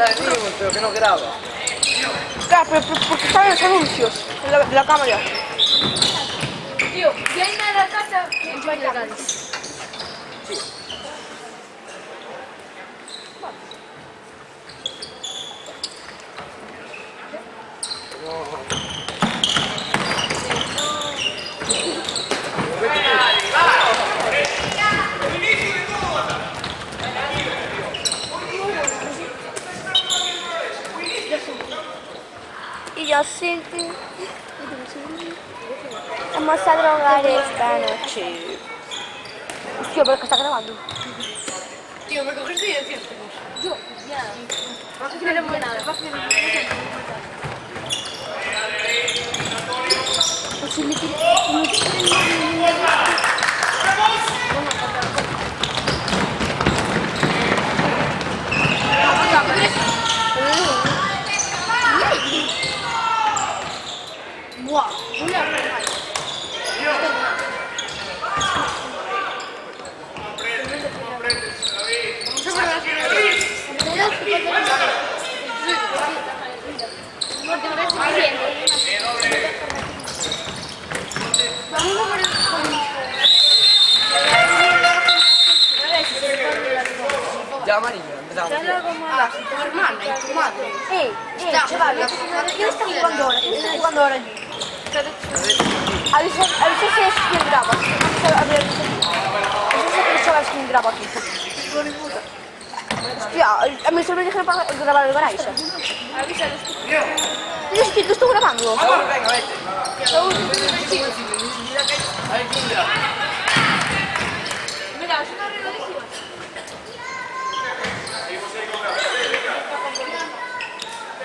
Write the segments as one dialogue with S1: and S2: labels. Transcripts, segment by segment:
S1: ya venimos, pero que no graba.
S2: Claro, pero porque están los anuncios de la cámara.
S3: Tío, si hay nada en la casa, vaya a ganar.
S2: Y yo sí, vamos a drogar esta noche. Tío, pero que está grabando.
S3: Tío, me cogiste y decías. Yo, ya. No le mueve nada. Buah, una
S1: Ya amarillo, empezamos.
S3: tu hermana y tu madre.
S2: Chavales, ¿quién está jugando ahora? ¿Quién está jugando ahora allí? Avisa si es quien graba. Avisa si quién graba aquí. Hostia, a mí solo me dejan para grabar el garaje. Tienes que, ¿lo estoy grabando?
S1: Saúl, venga, vete. Ahí, Kindra.
S3: Mira, es una regalísima.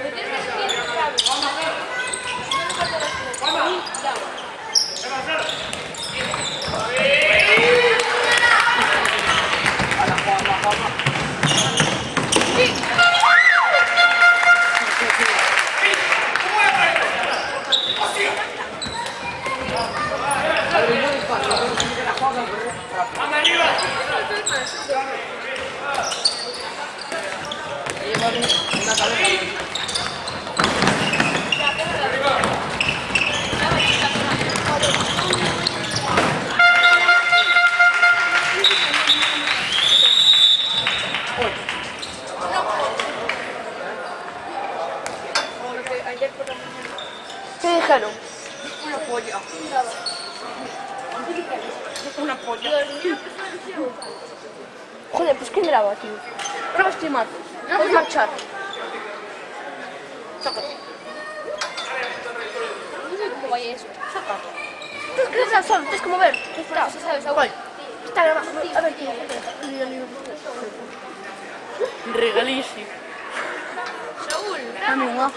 S3: Me tienes que escribir,
S2: ¿Qué dijeron?
S3: una polla. Una polla.
S2: Joder, pues ¿quién graba, tío? Graba streamar. Puedes marchar.
S3: Sácate. No sé cómo vaya eso.
S2: Saca. Tienes que grabar solo, tienes que mover. Espera.
S3: Se sabe, Saúl.
S2: ¿Cuál? Está grabando. A ver, tío.
S1: Regalísimo.
S3: Saúl,
S2: Amigo.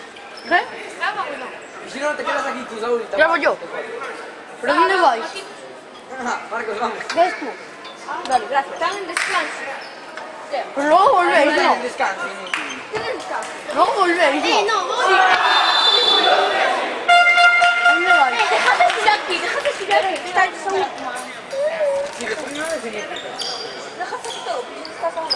S2: ¿Qué?
S3: graba o no.
S1: Y si no, te quedas aquí tú, Saúl. y te
S2: Grabo
S1: vas.
S2: yo. ¿Pero dónde vais?
S1: Ajá, Marcos, vamos.
S2: ¿Ves tú? Vale, gracias.
S3: Están en descanso.
S2: Pero luego volvéis,
S1: Ahí,
S2: ¿no?
S1: descansa, inútil.
S3: ¿Tienes descanso?
S2: Luego volvéis, ¿no?
S3: No, voy.
S2: ¿Dónde vais?
S3: Déjate de aquí, déjate de aquí.
S2: Está el Saúl.
S1: Si después no es inútil.
S3: Déjate de todo. Está Saúl.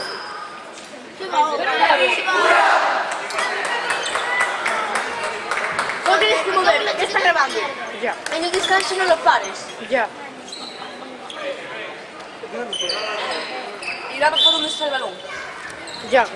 S2: No tienes que mover, ya está grabando. Ya. En el descanso no lo pares. Ya.
S3: Y graba por donde está el balón.
S2: Ya.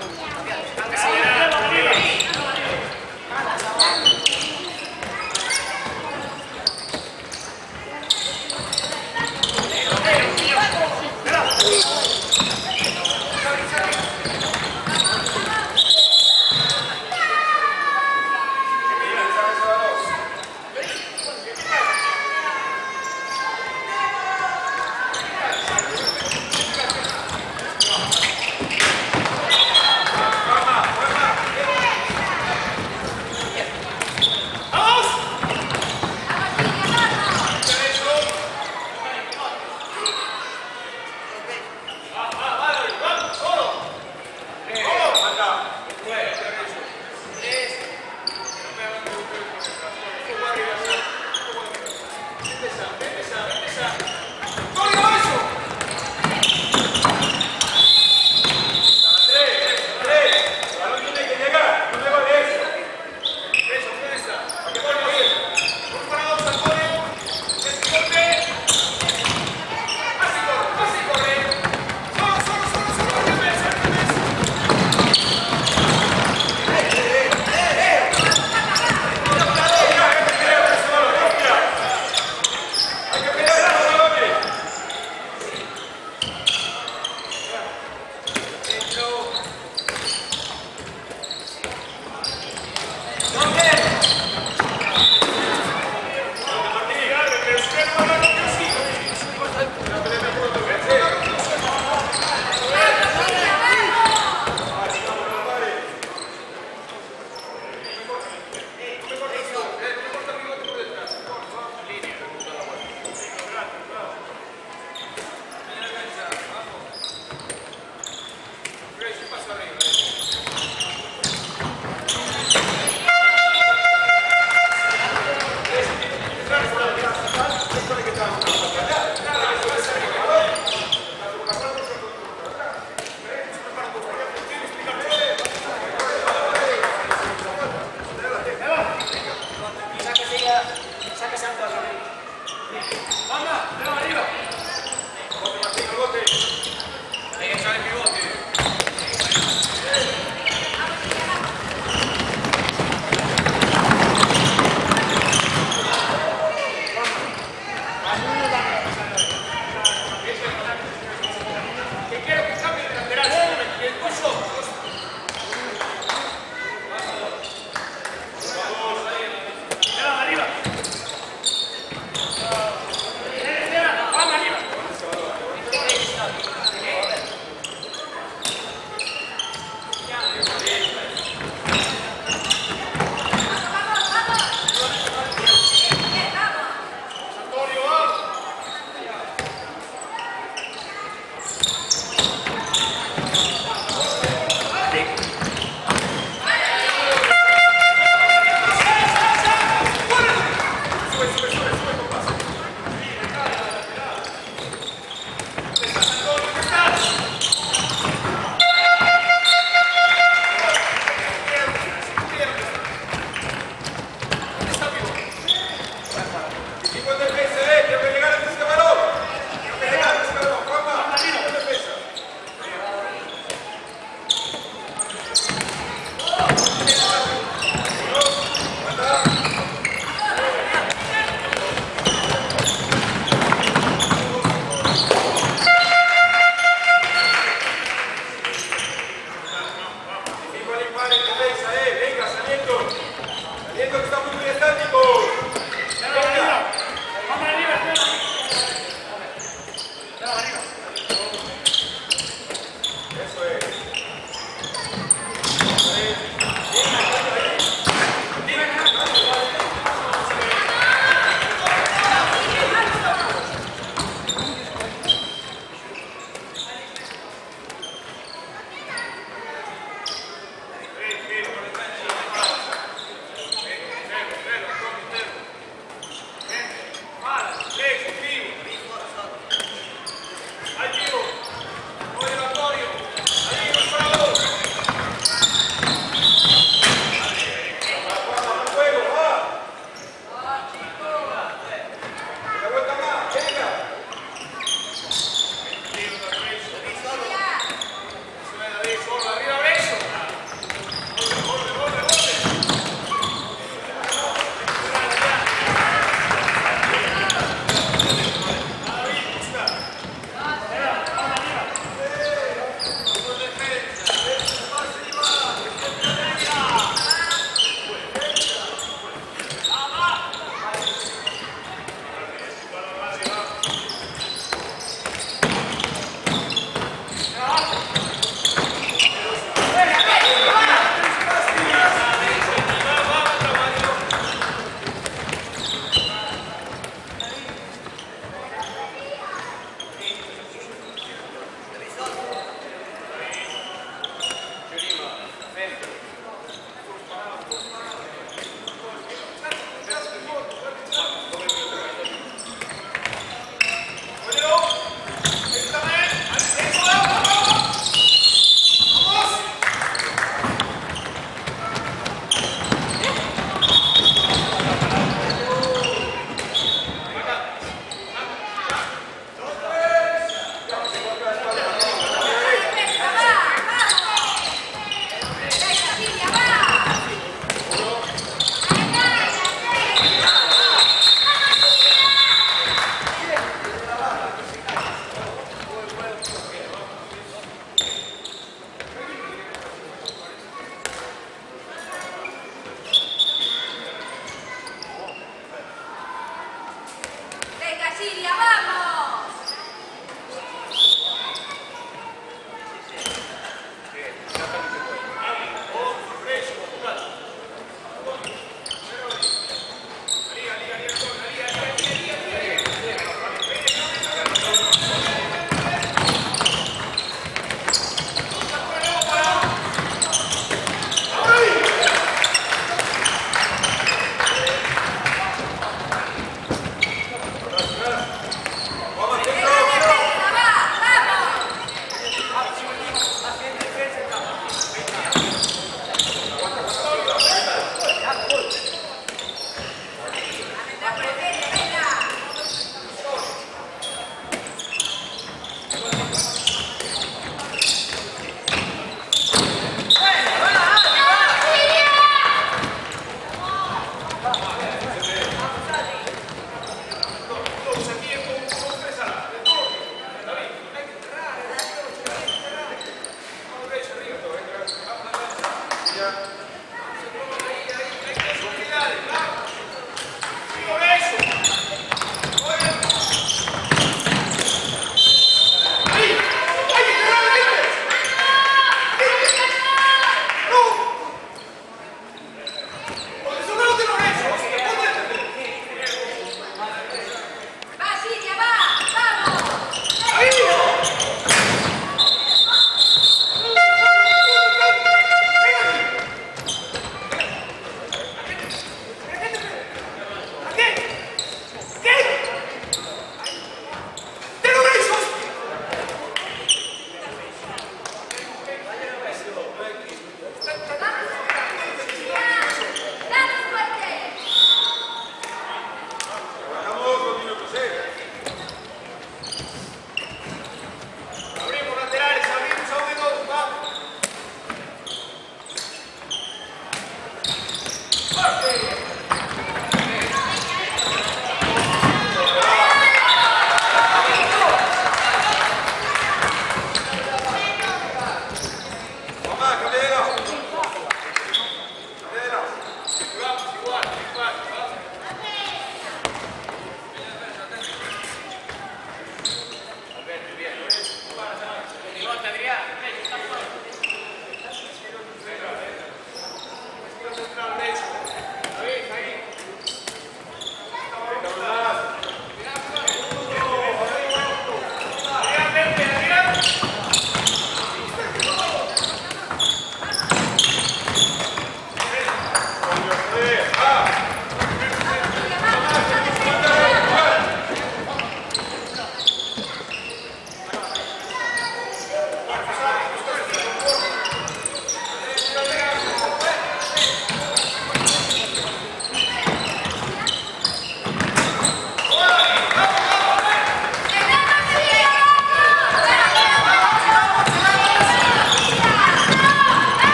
S4: Adrián, está fuerte.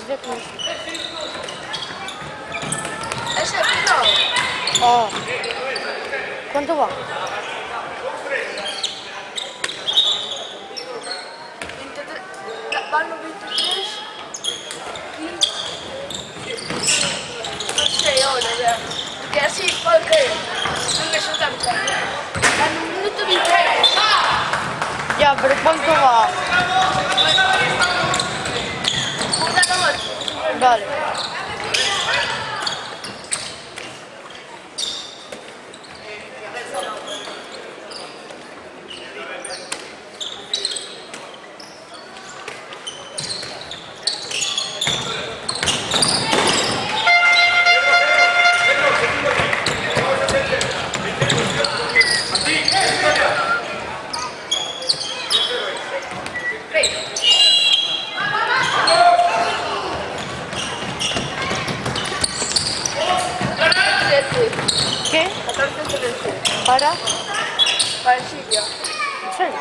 S2: de aquí.
S3: Ese es no.
S2: Oh. ¿Cuánto va?
S3: 23. Vanno 23. 6 ore, vero? Perché sì, qualche. Non mi sono tanto. Hanno un minuto di tempo.
S2: Ya, pero ¿cuánto va?
S3: Una volta.
S2: Vale. ¿Qué?
S3: 14-13.
S2: ¿Para?
S3: Para el sitio.
S2: ¿En serio?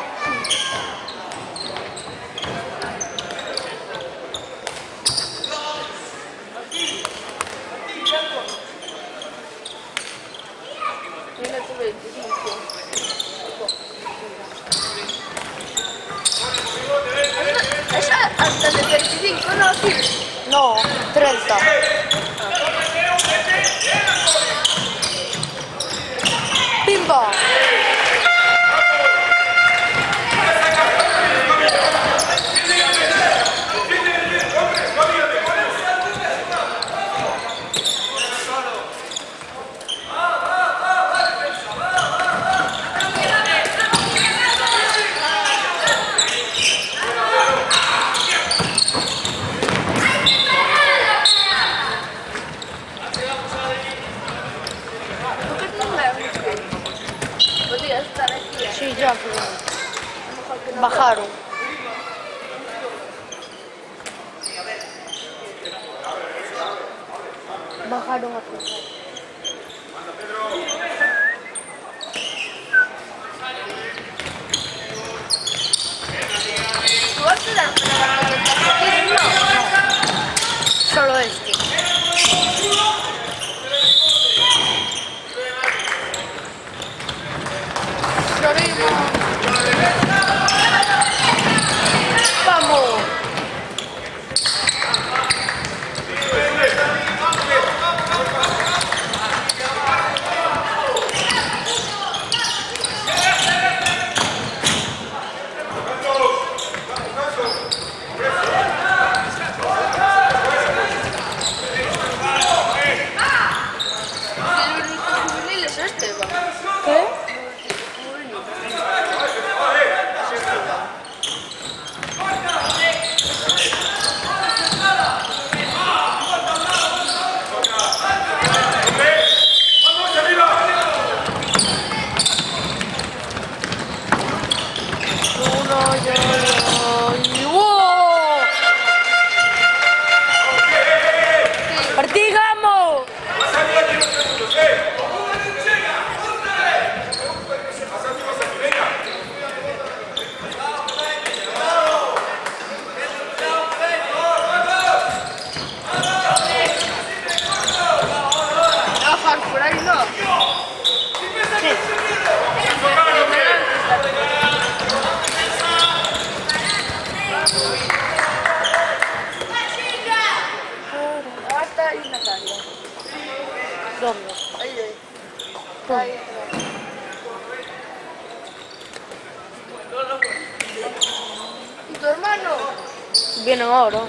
S3: Minuto 25. Esa hasta el 25, no, sí.
S2: No, 30. ¡Pimba!
S3: ¿Por qué no me haces? Podría estar aquí.
S2: Sí, ya, pero bajaron. Bajaron a cruzar.
S3: ¿Tú vas a dar una no?
S2: Solo este. ¡Vamos!
S3: El único juvenil es este, va.
S2: ¿Qué? ¡Wow! ¡Partigamos!
S3: No, por ahí no. Hasta ahí Natalia.
S2: ¿Dónde?
S3: Ahí, ahí.
S2: ¿Dónde?
S3: Ahí. ¿Y tu hermano?
S2: Vienen ahora.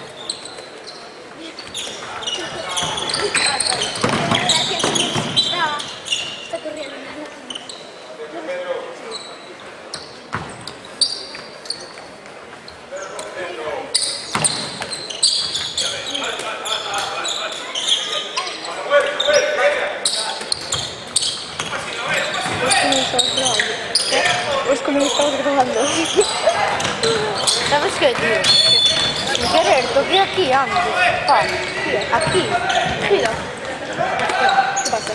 S3: Está corriendo.
S2: Es como lo estamos grabando. ¿Sabes qué, tío? Sin querer, toqué aquí antes. Pa, aquí. Gira. ¿Qué pasa?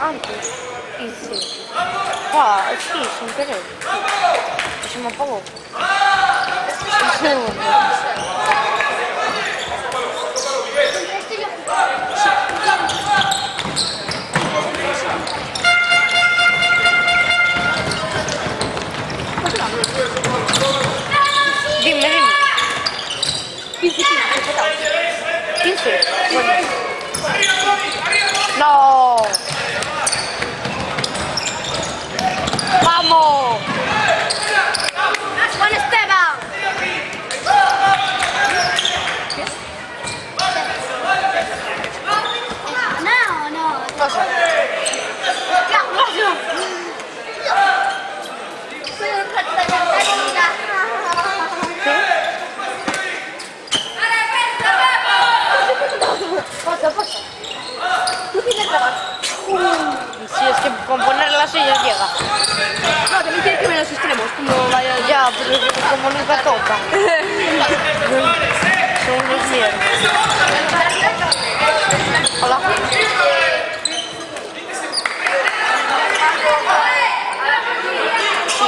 S2: Antes. Hice. Pa, sí, sin querer. Y se me apagó. Un segundo. copa. Sono unos mierda. Hola. Sí,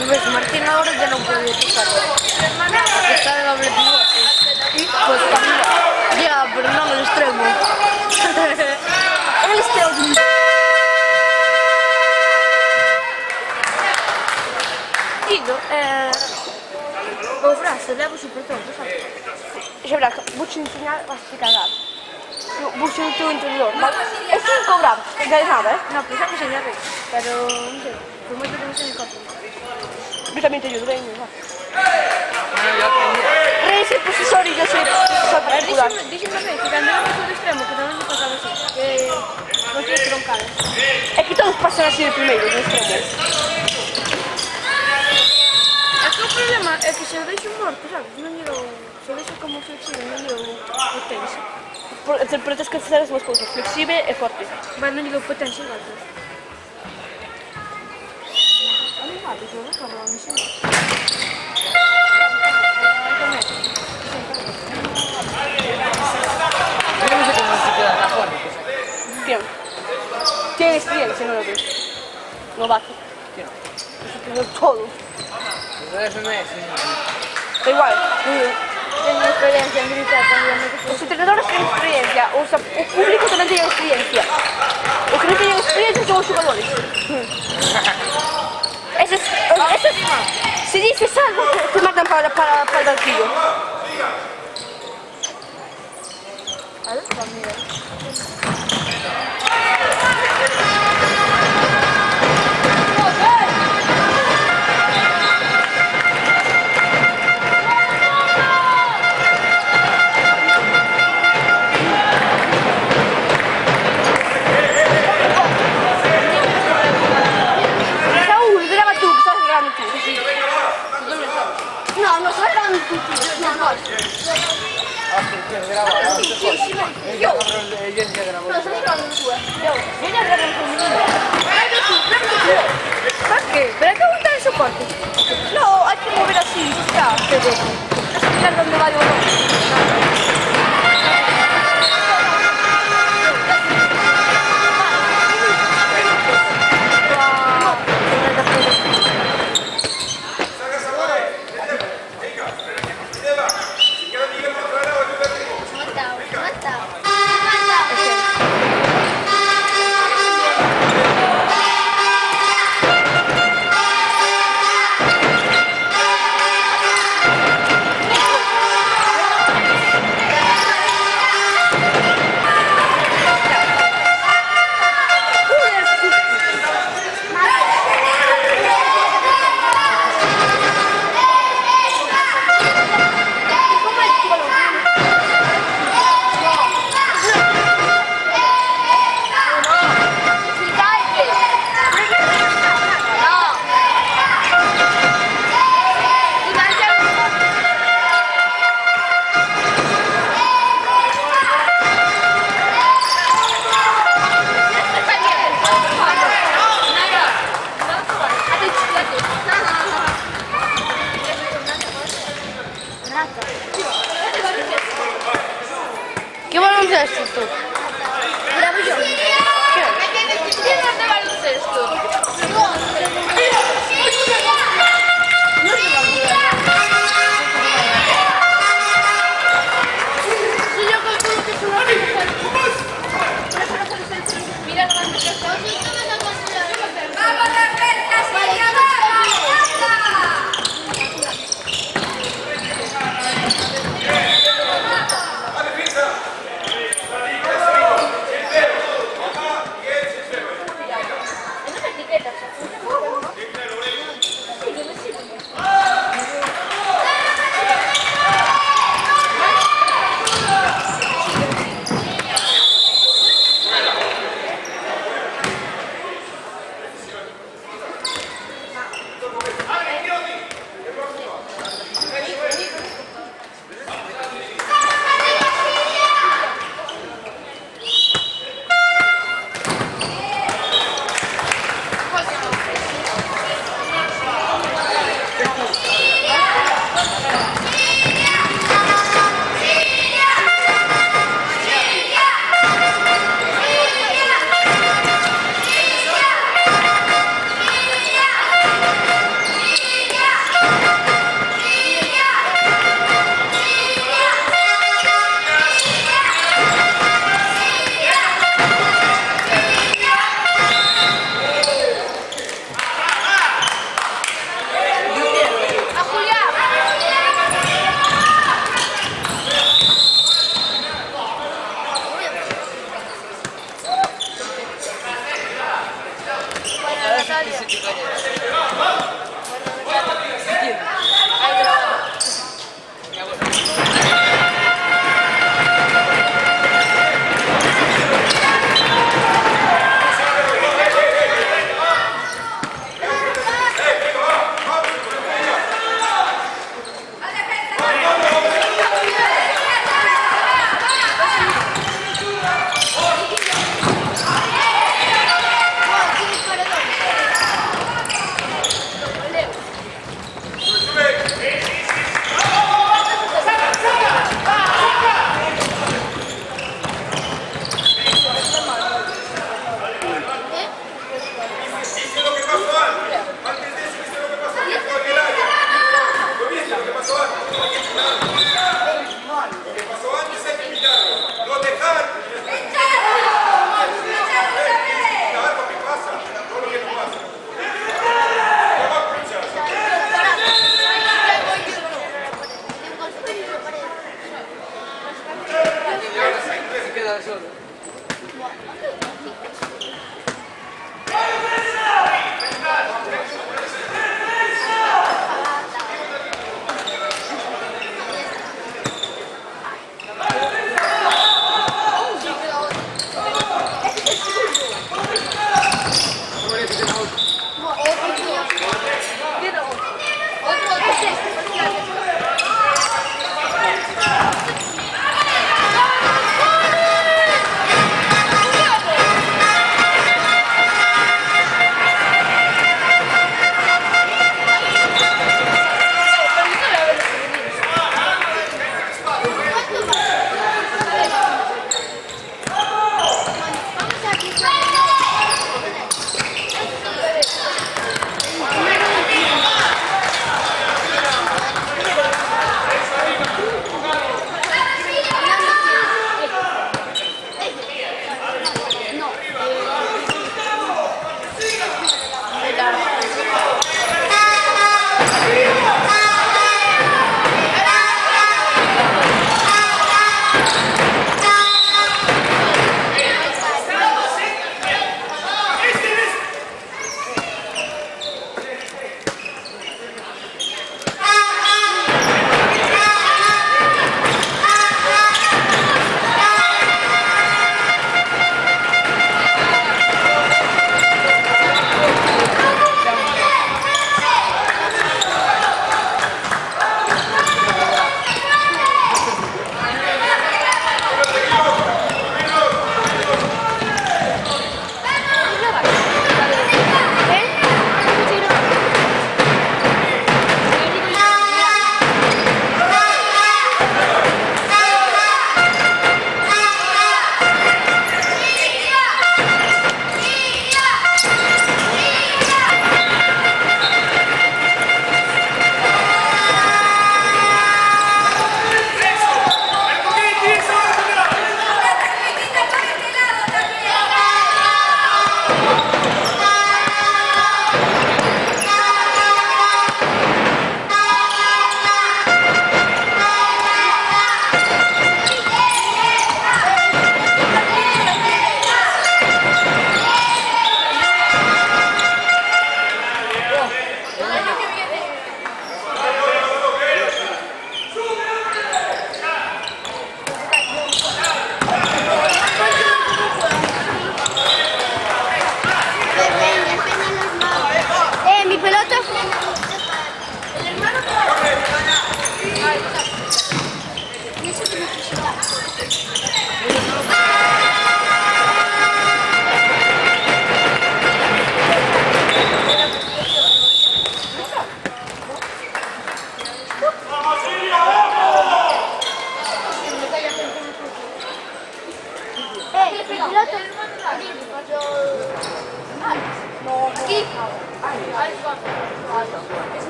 S2: ves, Martín ahora ya no puede tocar. Porque está de doble pivote. Y pues también. Ya, pero no en el extremo. En el extremo. Digo, o França leva super tonto, sabe? Xebra, vou-te ensinar, vais-te cagar. Vou-te no teu interior, vale? É 5 graus, não é nada, é? Não, pues já me enseñaré, pero non sei, por moito que non sei en corto. Eu tamén te ayudo, venga, va. Reis e profesor e yo soy profesor particular. Díxeme que cando era máis do extremo, que tamén me pasaba así, que non tienes troncadas. É que todos pasan así de primeiro, no extremo. O problema é que se o deixo morto, sabes? Non lle dou... Se o deixo como flexible, non lle dou potencia. Pero tens que facer as dúas cousas, flexible e forte. Vai, non lle dou potencia igual. A mi va, dixo, non acabo, non sei.
S1: Yo no sé cómo se queda la forma.
S2: ¿Quién? ¿Quién experiencia, no lo ves? Novato.
S1: ¿Quién?
S2: Eso es todo.
S1: Los FMS.
S2: Da igual. Tengo experiencia en militar también. Los entrenadores tienen experiencia, o sea, el público también tiene experiencia. Los que no tienen experiencia son los jugadores. Eso es, si dices algo, te mandan para el banquillo. A ver, mira. No, non saranno tutti, no, no. Io. No, sono i due. Vieni a vedere un femminile. Perché? Perché un te il supporto? No, hay que mover así, ya, pero. Es que mirar dónde va yo. Che baloncesto tu? Meraviglioso. Che non è baloncesto?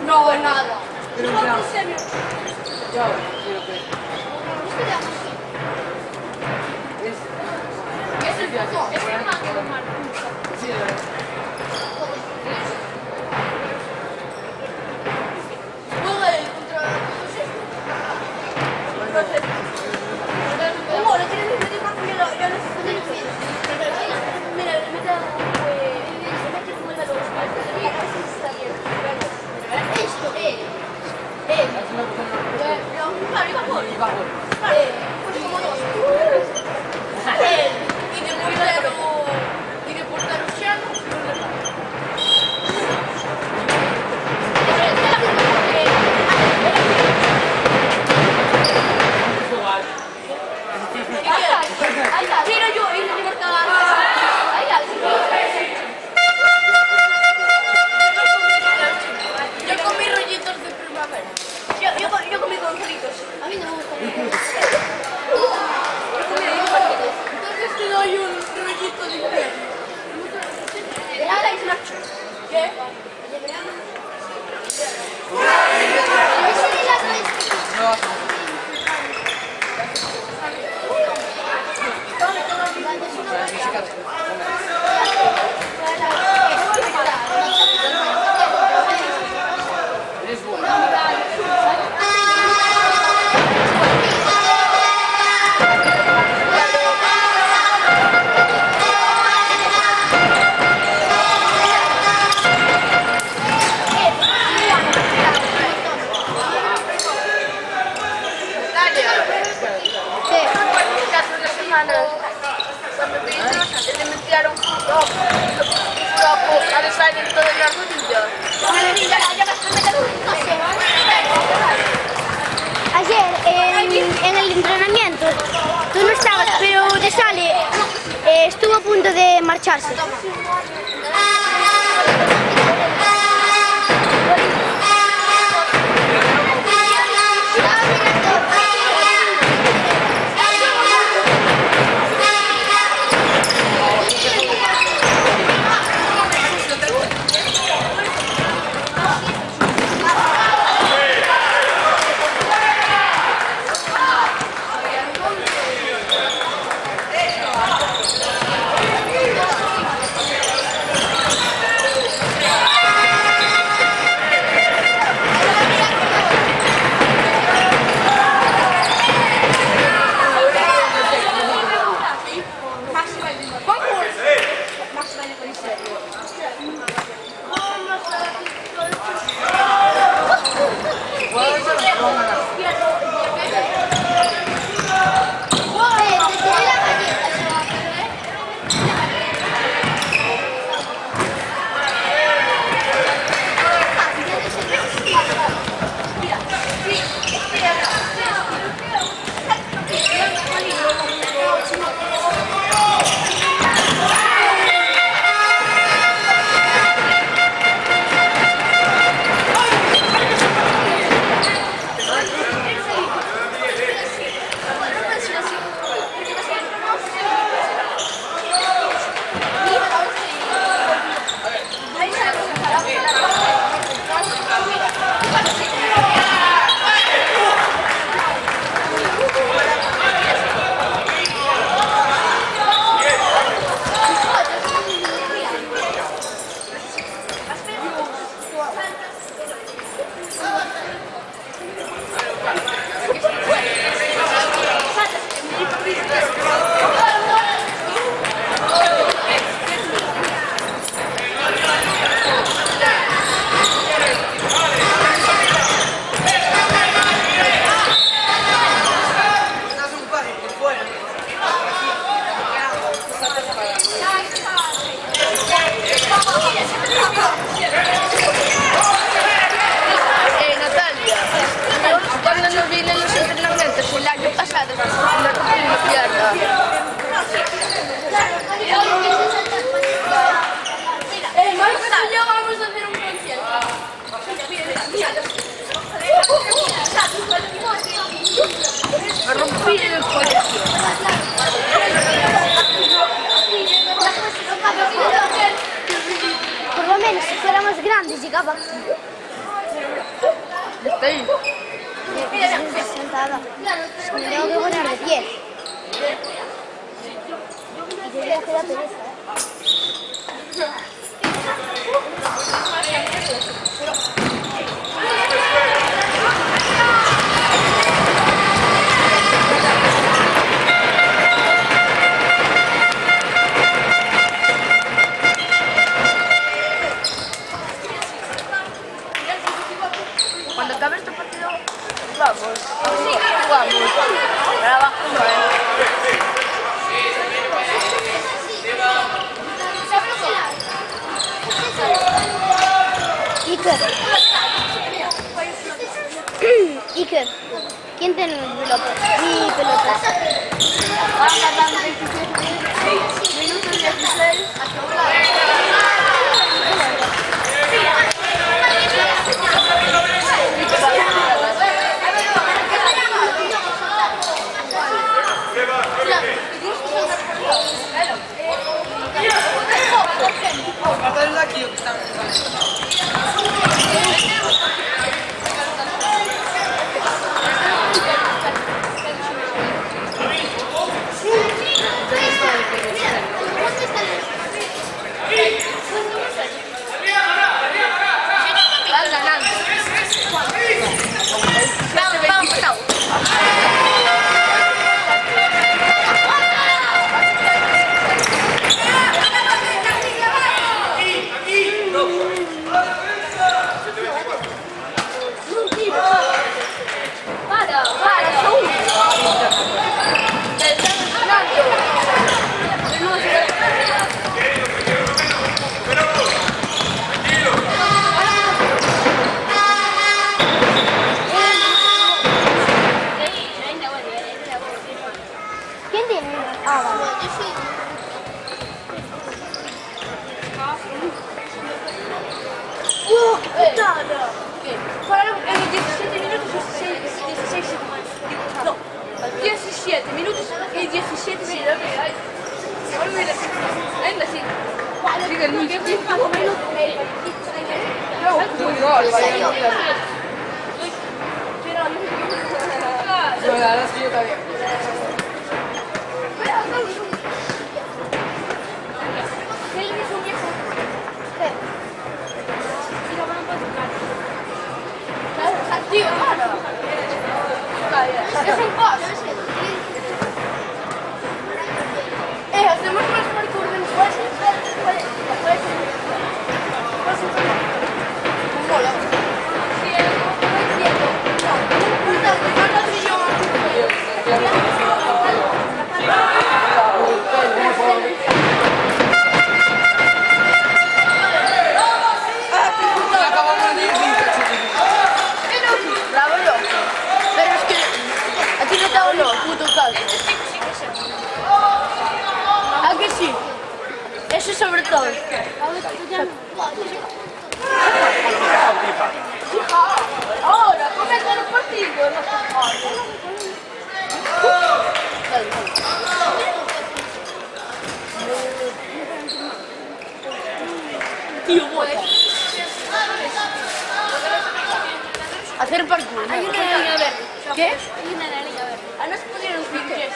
S3: No, nada.
S1: Pero no. Yo quiero que...
S3: Es el poco. Es el mango de mar.
S1: Sí,
S3: Yo comí rollitos de primavera. Yo comí conceritos. A mí no me gusta. Entonces te doy un rollito de invierno. Nada es Nacho. ¿Qué?
S1: eres bueno.
S3: Hace unas semanas, cuando te le metieron a desayunar en todas las rodillas.
S2: Ayer en el entrenamiento tú no estabas, pero de Sale estuvo a punto de marcharse. pasada. Me tengo que poner de pie. Y te voy a hacer la pereza,
S3: Cuando acabe este partido, vamos. Sí, jugamos. Ahora va uno,
S2: Iker, ¿quién tiene mi pelota? Mi pelota.
S3: Ahora faltan 26 minutos 16. Vas ganando. Vamos, vamos. Para, segundo. Estamos ganando.
S2: ¿Quién tiene? Ah, vale.
S3: ¡Qué putada! Para en 17 minutos 16 segundos. No, 17 minutos y 17 segundos. Ainda assim. Fica muito Tío, para. Es un boss. Hacemos más parkour de los bosses. Mola. Bravo, loco. Pero es que a ti no te hago lo puto caso. ¿A que sí? Eso sobre todo. Ahora, comienza el partido. Tío, bota. Hacer parkour. Hay una línea verde. ¿Qué? Hay una línea verde. Ah, no se pudieron piques.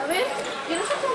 S3: A ver, yo no sé cómo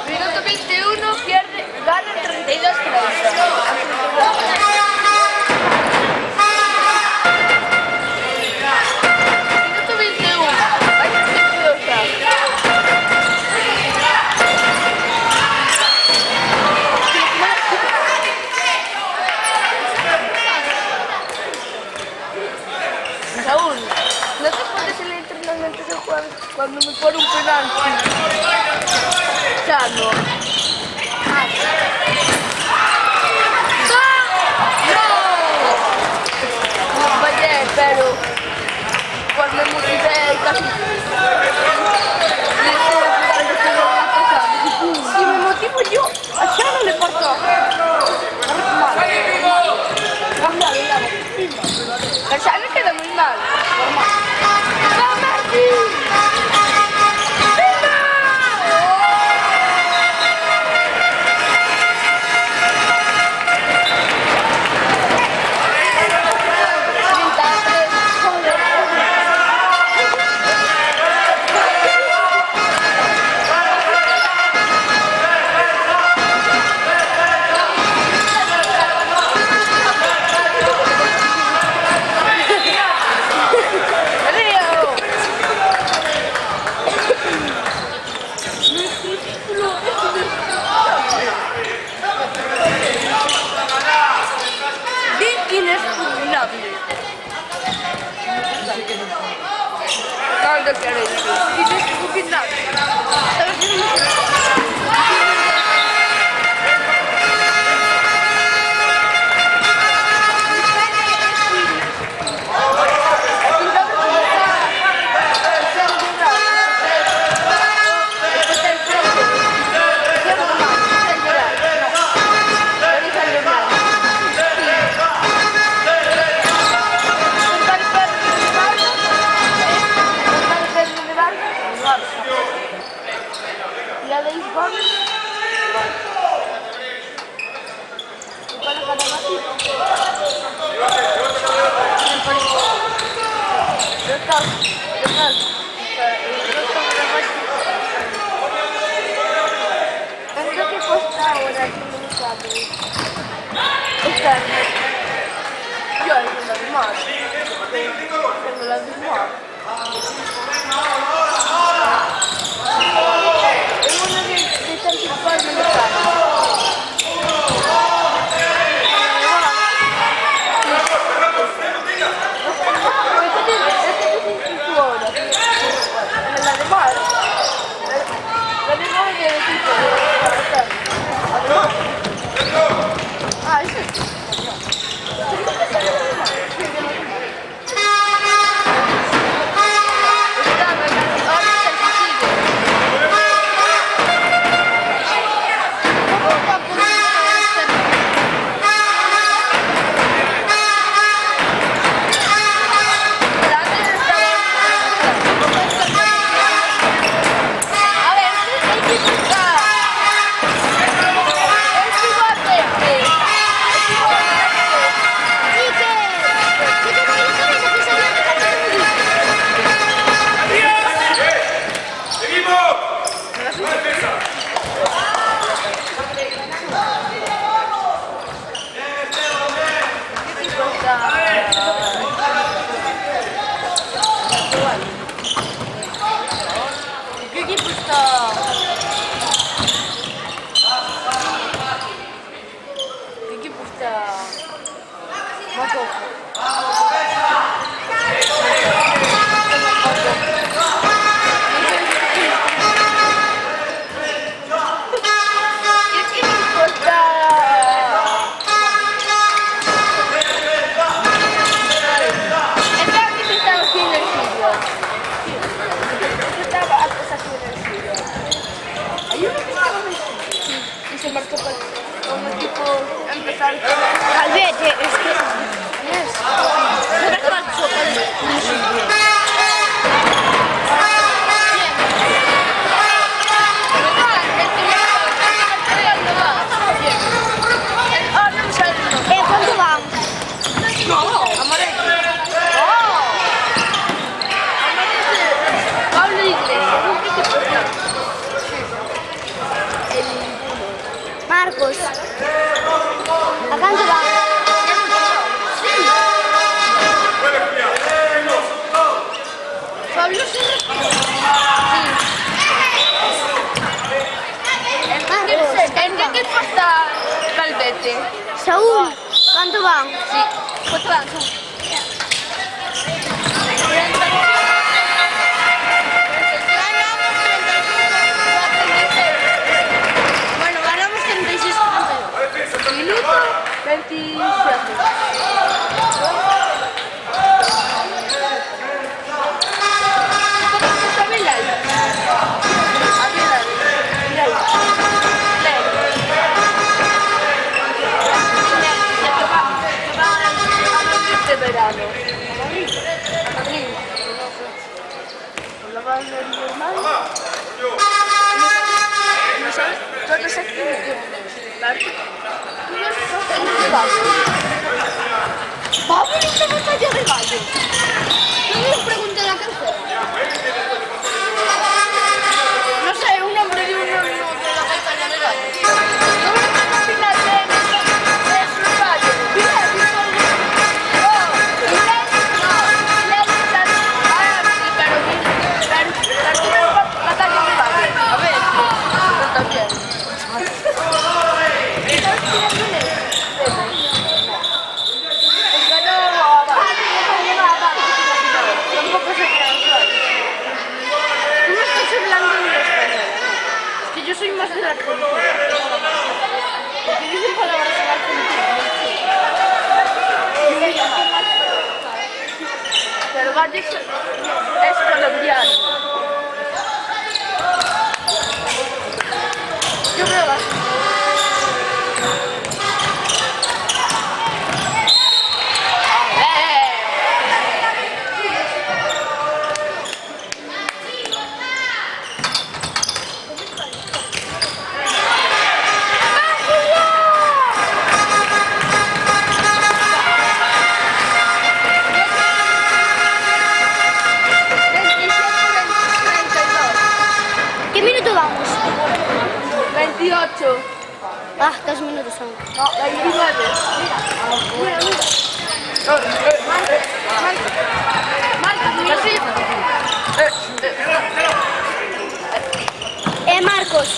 S3: Minuto 21, pierde, gana 32 Minuto 21, hay 32 Saúl, ¿no te pones el entrenamiento de Juan cuando me pone un penalti? Chano. No fallé, pero cuando me motivé casi... Si me motivo yo, a Chano le parto. El Chano queda muy mal. Inexpugnable. No lo quiero decir. Inexpugnable. Ya de Isbon. Para cada creo que cuesta ahora que me lo sabe. Esta yo ahí no la demás. Tengo la demás. Es una de tantas me lo sabe.
S2: Marcos. A canto va?
S3: Fabio se En che equipo sta Calvete?
S2: Saúl, canto van?
S3: Sì, quanto va? Bueno, ganamos 36-32. Minuto 27. Verano. A Madrid. Con la banda di Germania. Non so, cosa sei tu? Pablo non stava tagliando il vaglio. Non mi pregunté la canción. No sé, un nombre de un de la campaña de valle. No me acuerdo al final de su valle. Yo soy más de la Argentina. Porque dicen palabras en Argentina. Pero Valle es colombiano. Yo creo que
S2: ¿Qué minuto vamos?
S3: 28.
S2: Ah, 2 minutos son.
S3: No, 29. Mira. Marcos, mira, sí.
S2: Marcos.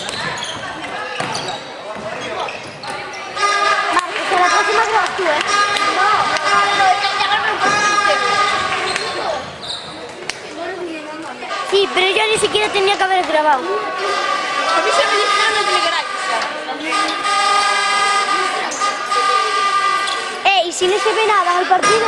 S2: Marcos, a la próxima grabas tú, Sí, pero yo ni siquiera tenía que haber grabado.
S3: A mí se me dice no tiene que
S2: ¿Y si no se ve nada al partido?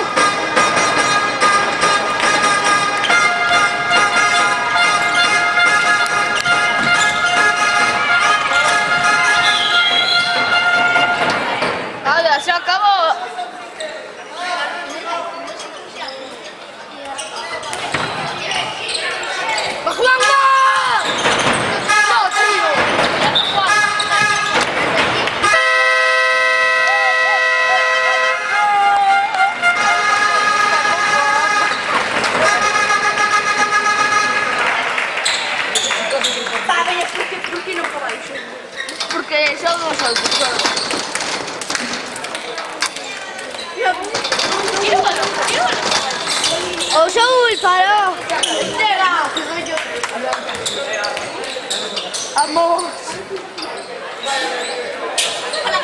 S3: Ahora se acabó. ¡Va jugando! ¡No, tío! ¿Por qué no jugáis? Porque somos autos.
S2: O Saúl